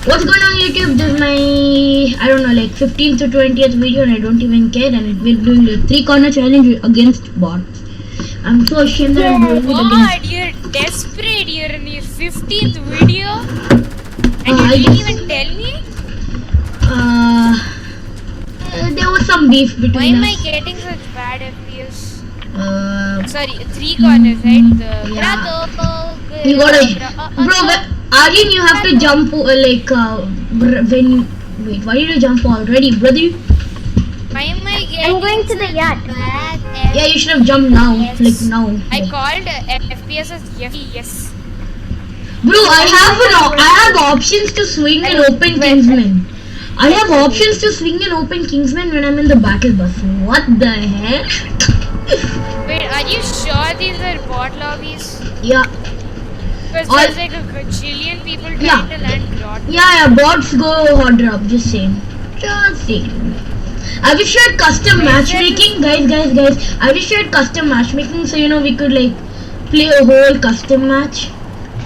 What's going on YouTube? This is my, I don't know, like 15th or 20th video and I don't even care, and we're doing the 3-corner challenge against bots. I'm so ashamed that I'm doing it God, against... you're desperate. You're in your 15th video and you didn't even tell me? There was some beef Why between am I us. getting such bad FPS? Sorry, 3 Hmm. corners, right? The Yeah. You gotta... Bro, Aryan, you have to jump when... Wait, why did you jump already, brother? Why am I getting I'm going to the yacht. bad Yeah, you should have jumped now. Yes. Like now. I Like. called FPS as yes. Bro, I have options to swing and open Kingsman. I have options to swing and open Kingsman when I'm in the battle bus. What the heck? Wait, are you sure these are bot lobbies? Yeah, Because All- there's like a gajillion people trying Yeah. to land broad. yeah, bots go hot drop. Just saying. Just saying. I wish you had custom matchmaking, guys. I wish you had custom matchmaking, so we could like play a whole custom match.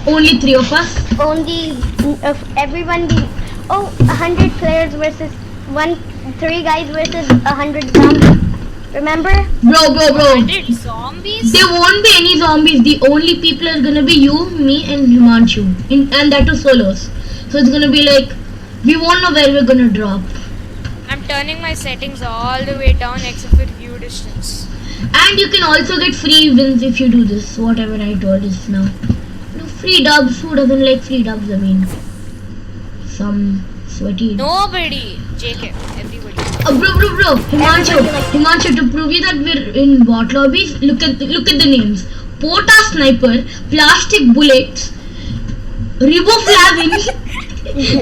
Only 3 of us. Only if everyone be 100 players versus 3 guys versus 100 zombies. Remember? Bro. 100 zombies? There won't be any zombies. The only people are gonna be you, me, and Himanshu, and that too solos. So it's gonna be like we won't know where we're gonna drop. I'm turning my settings all the way down except for view distance. And you can also get free wins if you do this. Whatever I told just now. Free dubs. Who doesn't like free dubs? I mean, some sweaty. Nobody. JK. Everybody. Bro. Himanshu, to prove you that we're in bot lobbies, look at the names. Pota Sniper, Plastic Bullets, Riboflavin,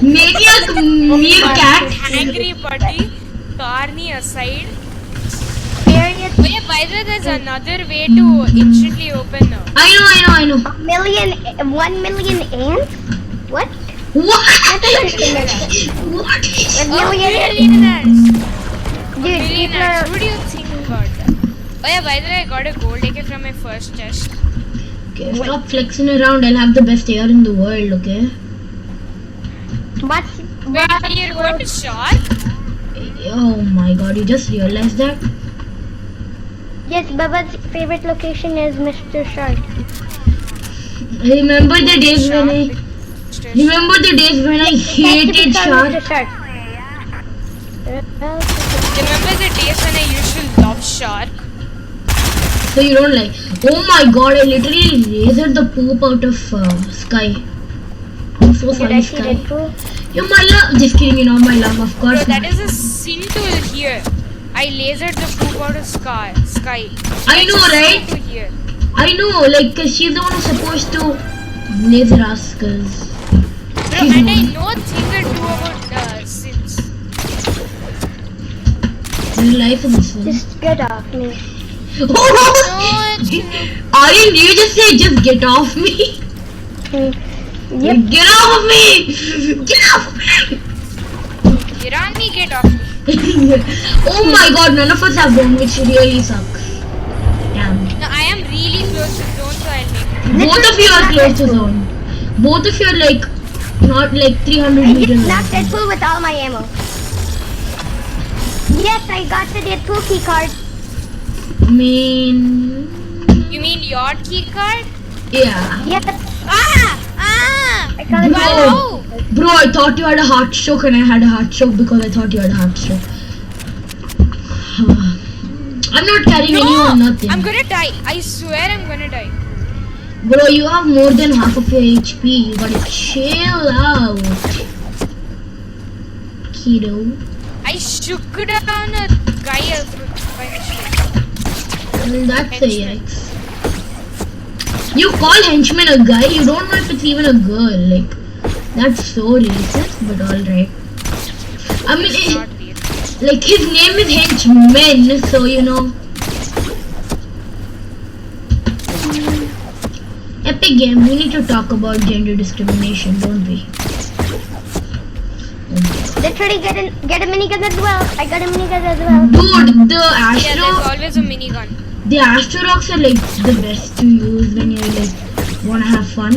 Maniac Meerkat. Angry Putty. Carney aside. Period. Oh yeah, by the way, there's another way to instantly open now. I know. 1 million ants? What? What? I don't understand that. What? A million Million ants. Dude, Million people ants. are... What do you think about that? Oh yeah, by the way, I got a gold AK from my first test. Okay, stop flexing around. I'll have the best AR in the world, okay? Wait, you're going to shot? Oh my god, you just realized that? Yes, Baba's favorite location is Mr. Shark. Remember the days when I hated Shark? Mr. Shark. Remember the days when I used to love shark? So you don't like? Oh my god, I literally lasered the poop out of Sky. I'm so Did sorry, I see Sky. Deadpool? You're my love. Just kidding, you're not my love, of Bro, course. that not. is a sin tool here. I lasered the poop out of sky. I know, right? To here. I know, like, cause she's the one who's supposed to laser us, cause Bro, she's and I one. know things are true about sins. Real life in this one. Just get off me. Oh! Aryan, you just say, just get off me? Yep. Get off of me! Get off of me! Irani, get off me. Oh my god, none of us have bomb, which really sucks. Damn. No, I am really close to zone, so I'll make it. Both of you are close to zone. Both of you are like, not like 300 I meters just knocked away. Deadpool with all my ammo. Yes, I got the Deadpool key card. I mean... You mean your key card? Yeah. Yes, I got it. Wow. Bro, I thought you had a heart stroke and I had a heart stroke because I thought you had a heart stroke. I'm not carrying anyone, nothing. I'm gonna die. I swear I'm gonna die. Bro, you have more than half of your HP. You gotta chill out. Kiddo. I shook down a guy by mistake. Well, that's a Henchman. yikes. You call henchman a guy, you don't know if it's even a girl. Like, that's so racist, but alright. I mean, It's not weird. like, his name is Henchman, so Epic Game, we need to talk about gender discrimination, don't we? Literally get a minigun as well. I got a minigun as well. Dude, the Yeah, Astro... there's always a minigun. The Astrorocks are like the best to use when you like wanna have fun.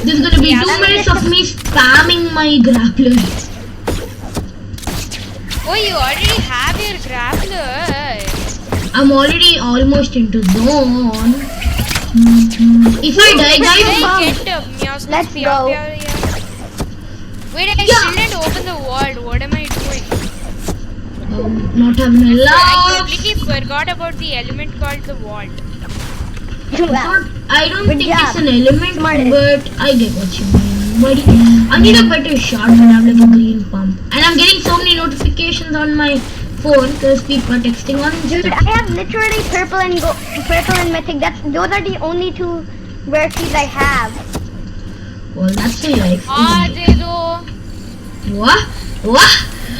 There's gonna be Yeah, 2 minutes of me using my grappler. Oh, you already have your grappler. I'm already almost into zone. If I die, guys, Let's go. Wait, I Yeah. still didn't open the vault. What am I doing? not having a I laugh. completely forgot about the element called the vault. I don't Good think job. it's an element, Smart. but I get what you mean. But I need a better shot when I have like a green pump. And I'm getting so many notifications on my phone because people are texting on Dude, Insta. I have literally purple and mythic. Those are the only two rarities I have. Well, that's the life. Ah, they do. What? What?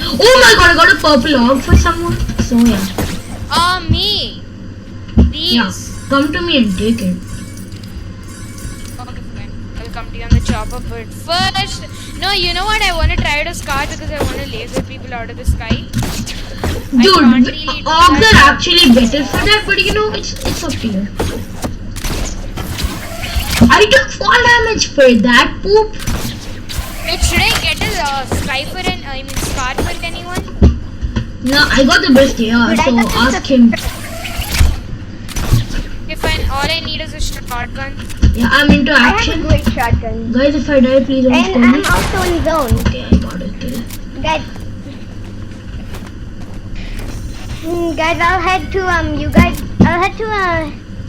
Oh my god, I got a purple log for someone. So yeah. Me. These. Yeah. Come to me and take it. Okay, fine. I'll come to you on the chopper, but first, no, you know what? I want to try out a scar because I want to laser people out of the sky. I Dude, can't really do orbs that. are actually better for that, but you know, it's up to you. I took fall damage for that poop. Wait, should I get a scar for anyone? No, I got the best AR, Dude, I so got the ask him. If all I need is a shotgun. Yeah, I'm into I have a action. great shotgun. Guys, if I die, please don't And kill I'm me. also in zone. Okay, I got it. Kill. Guys. Guys, I'll head to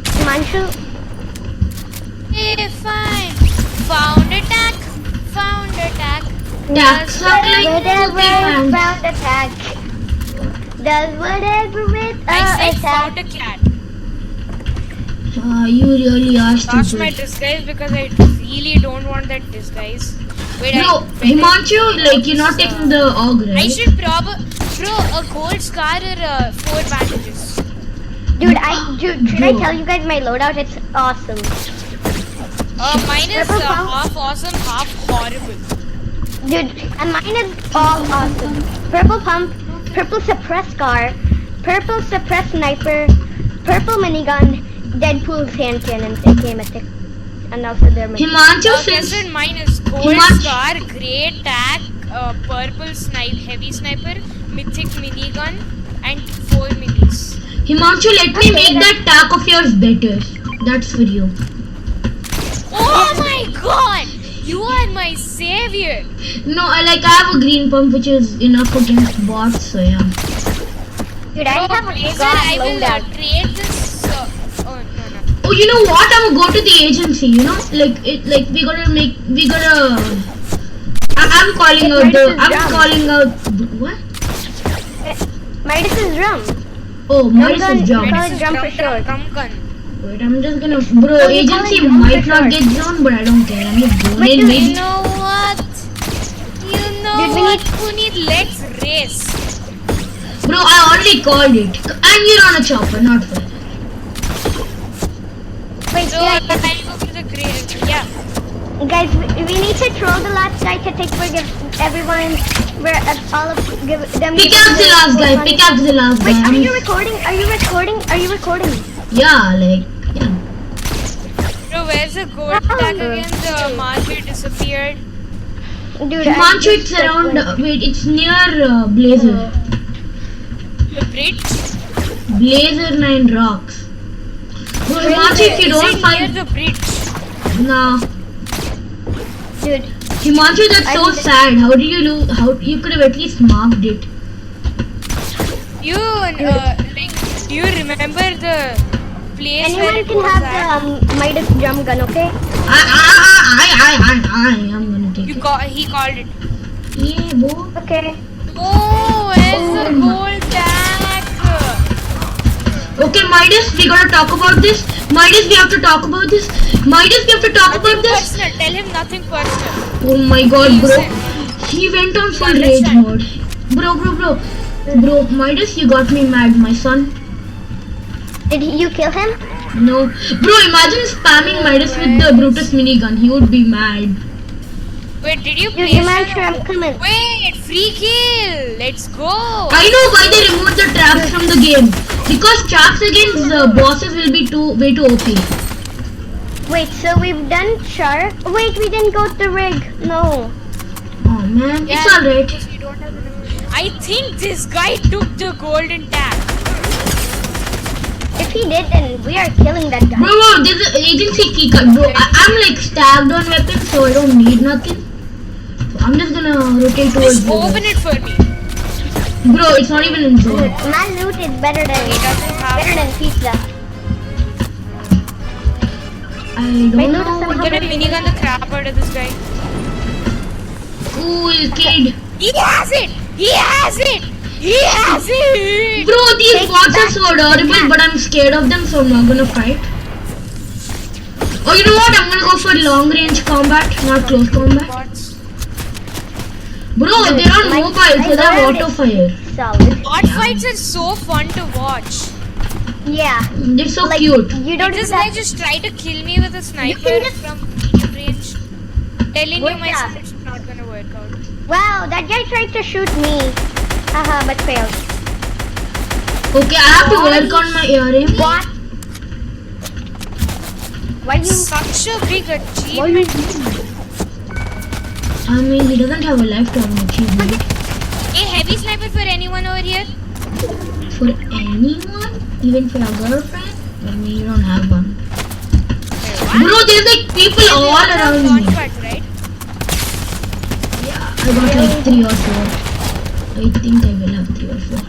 Himanshu. Hey, fine. Found attack. Tax up like Whatever poopy pants. found attack. Does whatever with I said attack. found a cat. You really are Lost my stupid. disguise because I really don't want that disguise. Wait, Bro, Himanshu, like you're not taking the AUG, I right? should Bro, a gold scar or 4 bandages. Dude, should I Bro. tell you guys my loadout? It's awesome. Mine is Purple pump. half awesome, half horrible. Dude, and mine is all awesome. Purple pump, purple suppress scar, purple suppress sniper, purple minigun, Deadpool's hand cannon, aka mythic, and also their mythic. Himanshu, Guess since what mine is? Gold Himanshu- scar, grey tack, purple heavy sniper, mythic minigun, and 4 minis. Himanshu, let me make that tack of yours better. That's for you. Oh my god! You are my savior! No, I have a green pump which is enough against bots, so yeah. Dude, I have a Blazer, god I will loadout. trade this. Oh, no. Oh, you know what? I'm gonna go to the agency, you know? I'm calling out what? Midas' drum. Oh, Midas' job. Call it drum for short. Drum gun. Wait, I'm just gonna, bro, Oh, you call agency it drum might for not short. get zone, but I don't care. I'm just going But in dude, mid. You know what? Dude, we need- Let's race. Bro, I already called it. And you're on a chopper, not fair. Wait, So I'll go to the grave. Yeah. guys, we need to troll the last guy to take give everyone, give them. Pick up the last guy, pick up the last Wait, guy. are you recording? Are you recording? Yeah, yeah. Bro, where's the gold tag again? The market disappeared. Dude, Himanshu, it's around, it's near Blazer. The bridge. Blazer 9 rocks. Bro, Himanshu, if you Is don't it near find, the bridge? nah. Dude, Himanshu, that's I so think- sad. How did you lose? How you could have at least marked it? You, do you remember the place where anyone it can was have at? the Midas drum gun, okay? I'm gonna take it. He called it. Yeah, bro. Okay. Oh, where's the Oh. gold tag? Okay, Midas, we gotta talk about this. Midas, we have to talk about this. Midas, we have to talk Nothing about this. personal. Tell him nothing personal. Oh my god, bro. Listen. He went on full Understand. rage mode. Bro, Midas, you got me mad, my son. Did you kill him? No. Bro, imagine spamming Midas with the Brutus minigun. He would be mad. Wait, did you Dude, place Himanshu, it? I'm coming. Wait, free kill. Let's go. I know why they removed the traps from the game. Because traps against bosses will be way too OP. Wait, so we've done shark? Wait, we didn't go to rig. No. Oh man, Yeah, it's alright. because we don't have enough. I think this guy took the golden tag. If he did, then we are killing that guy. Bro, there's an agency keycard, bro. I'm like stacked on weapons, so I don't need nothing. So I'm just gonna rotate towards Just you open guys. it for me. Bro, it's not even in zone. My loot is better He doesn't have. than pizza. I My don't loot is know. I'm gonna minigun the crap out of this guy. Cool kid. He has it! He has it! He has it! Bro, these Take bots are back so adorable, but I'm scared of them, so I'm not gonna fight. Oh, you know what? I'm gonna go for long range combat, not close combat. Bots. Bro, they're on mobile, so they have auto fire. Solid. Bot fights are so fun to watch. Yeah. They're so Like, cute. you don't This have guy just tried to kill me with a sniper just- from medium range. Telling you Wait, myself yeah. it's not gonna work out. Wow, that guy tried to shoot me. Haha, but failed. Okay, I have to work on my earring. What? Why you? Such a big Why achievement. you? I mean, he doesn't have a lifetime achievement. A heavy sniper for anyone over here? For anyone? Even for your girlfriend? I mean, you don't have one. Bro, there's like people all around me. Contract, right? Yeah, I got like 3 or 4. I think I will have 3 or 4.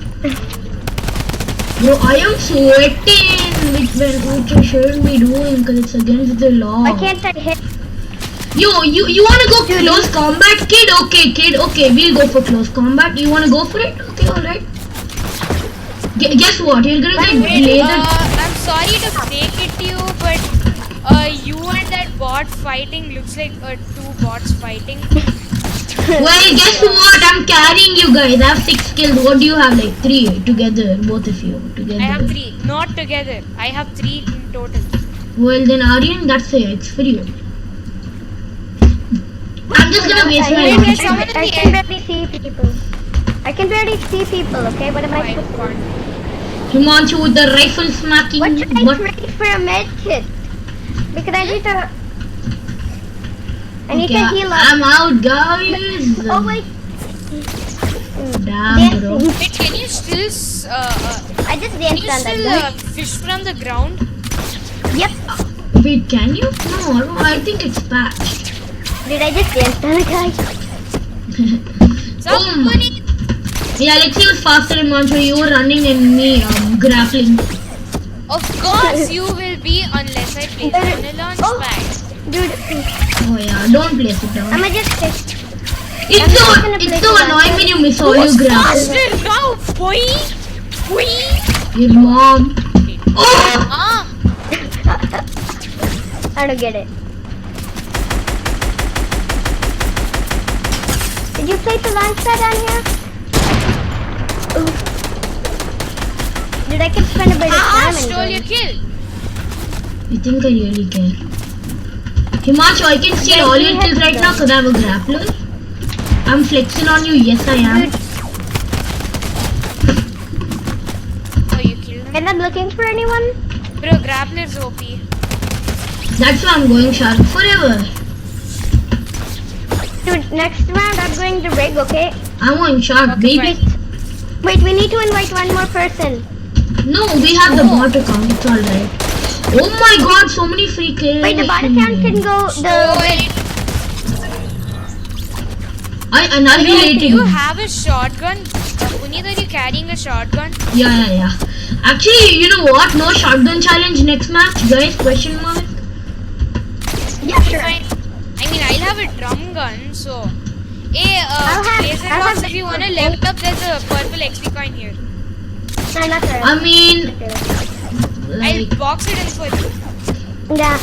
Bro, I am sweating, which I shouldn't be doing because it's against the law. Why can't I hit? Yo, you wanna go close combat, kid? Okay, kid. Okay, we'll go for close combat. You wanna go for it? Okay, alright. Guess what? You're gonna get Wait, lasered. I'm sorry to break it to you, but you and that bot fighting looks like 2 bots fighting. Well, guess what? I'm carrying you guys. I have 6 kills. What do you have? Like 3 together, both of you together. I have 3, not together. I have 3 in total. Well, then Aryan, that's it. It's for you. I'm just gonna waste my Wait, launch. there's someone in I the can air. barely see people. I can barely see people. Okay, what am I My supposed to God. do? Himanshu with the rifle smacking. What should I What? trade for a med kit? Because I need to. I need Okay, to heal up. I'm out, guys. Oh wait. Damn, bro. Dancing. Wait, can you still I just can danced you on that still guy. fish from the ground? Yep. Wait, can you? No, I think it's patched. Did I just dance on a guy? Somebody. Yeah, let's see who's faster, Himanshu. You were running and me grappling. Of course you will be unless I place on a launch Oh. pad. Dude, Oh yeah, don't place it down. I'ma just sit. It's not gonna so place it's so it down. annoying when you miss all your grapples. Faster now, boy! Boy! Your mom. Oh! Ah! I don't get it. Did you place a launch pad on here? Ooh. Dude, I could spend a bit of Ah! time Stole your in kill! You think I really care? Himanshu, I can steal all your kills right now because I have a grappler. I'm flexing on you. Yes, I am. Dude, Oh, you killed him? and I'm looking for anyone? Bro, grappler's OP. That's why I'm going shark forever. Dude, next round I'm going to rig, okay? I'm going shark, Okay, baby. fine. Wait, we need to invite one more person. No, we have the bot account. It's alright. Oh my god, so many free kills. Wait, the bot account can go Oh, the... wait. I Do annihilated you him. have a shotgun? Puneet, are you carrying a shotgun? Yeah. Actually, you know what? No shotgun challenge next match, guys? Question mark. Yeah, sure. Fine. I mean, I'll have a drum gun, so... Hey, I'll have- laser I'll box, have- if you wanna level up, there's a purple XP coin here. No, not there. I mean, I'll like, box it in for you. Yeah.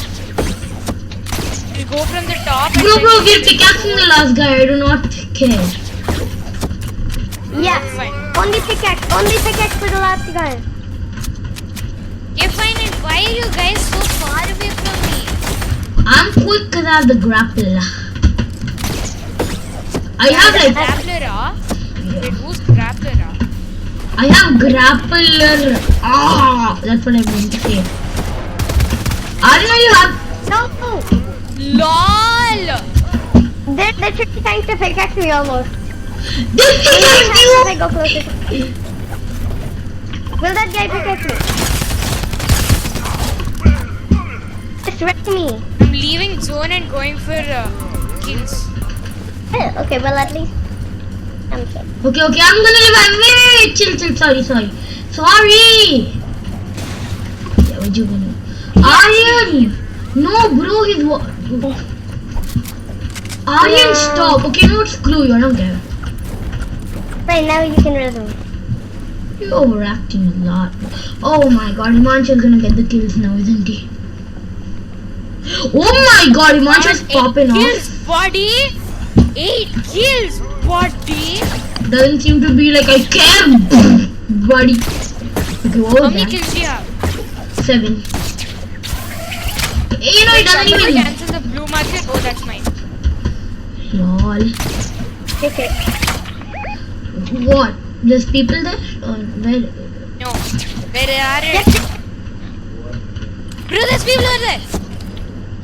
We'll go from the top and bro, then we're pickaxing the last guy. I do not care. Yeah. Fine. Only pickaxe for the last guy. Okay, fine. And why are you guys so far away from me? I'm quick because I have the grapple. I have like, Grappler, ah? Wait, who's grappler, ah? I have grappler. Ah, that's what I meant to say. Arya, you have. No! LOL! They're trying to pickaxe me almost. They pickaxed If you! I go closer. Will that guy pickaxe me? Just wreck me. I'm leaving zone and going for kills. Oh, okay, well at least I'm safe. Okay, I'm gonna revive. Wait, chill. Sorry. Yeah, what you gonna? Aryan! No, bro, he's what? Aryan, stop. Okay, no, screw you. I don't care. Right, now you can resume. You're overacting a lot. Oh my god, Himanshu's gonna get the kills now, isn't he? Oh my god, Himanshu's popping Kills, off. buddy. 8 kills, buddy. Doesn't seem to be like I care, buddy. Okay, what How was many that? kills do you have? 7. You know, it doesn't Somebody even. cancel the blue market. Oh, that's mine. Lol. Okay. What? There's people there? Or where? No. Where are Yes. it? Bro, there's people over there.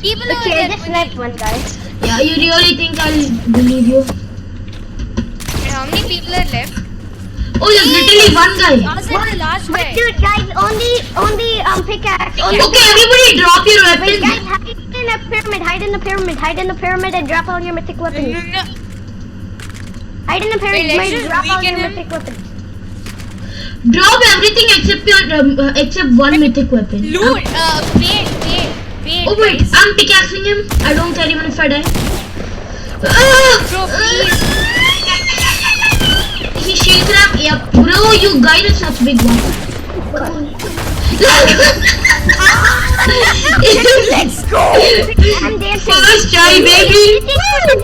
People over Okay, I there. just sniped one guy. Yeah, you really think I'll believe you? And how many people are left? Oh, there's literally one guy. Last and the last But guy. dude, guys, only pickaxe. Only Okay, everybody drop your Wait, guys, weapons. hide in the pyramid, and drop all your mythic weapons. No. Hide in the Wait, let's pyramid, just drop all your weaken him. mythic weapons. Drop everything except your except one mythic weapon. Loot. Wait. Oh wait, Guys. I'm pickaxing him. I don't care even if I die. Bro, please. He shields up. Yep. Bro, you guys are such big one. Let's go! I'm dancing. First try, baby. You think I'm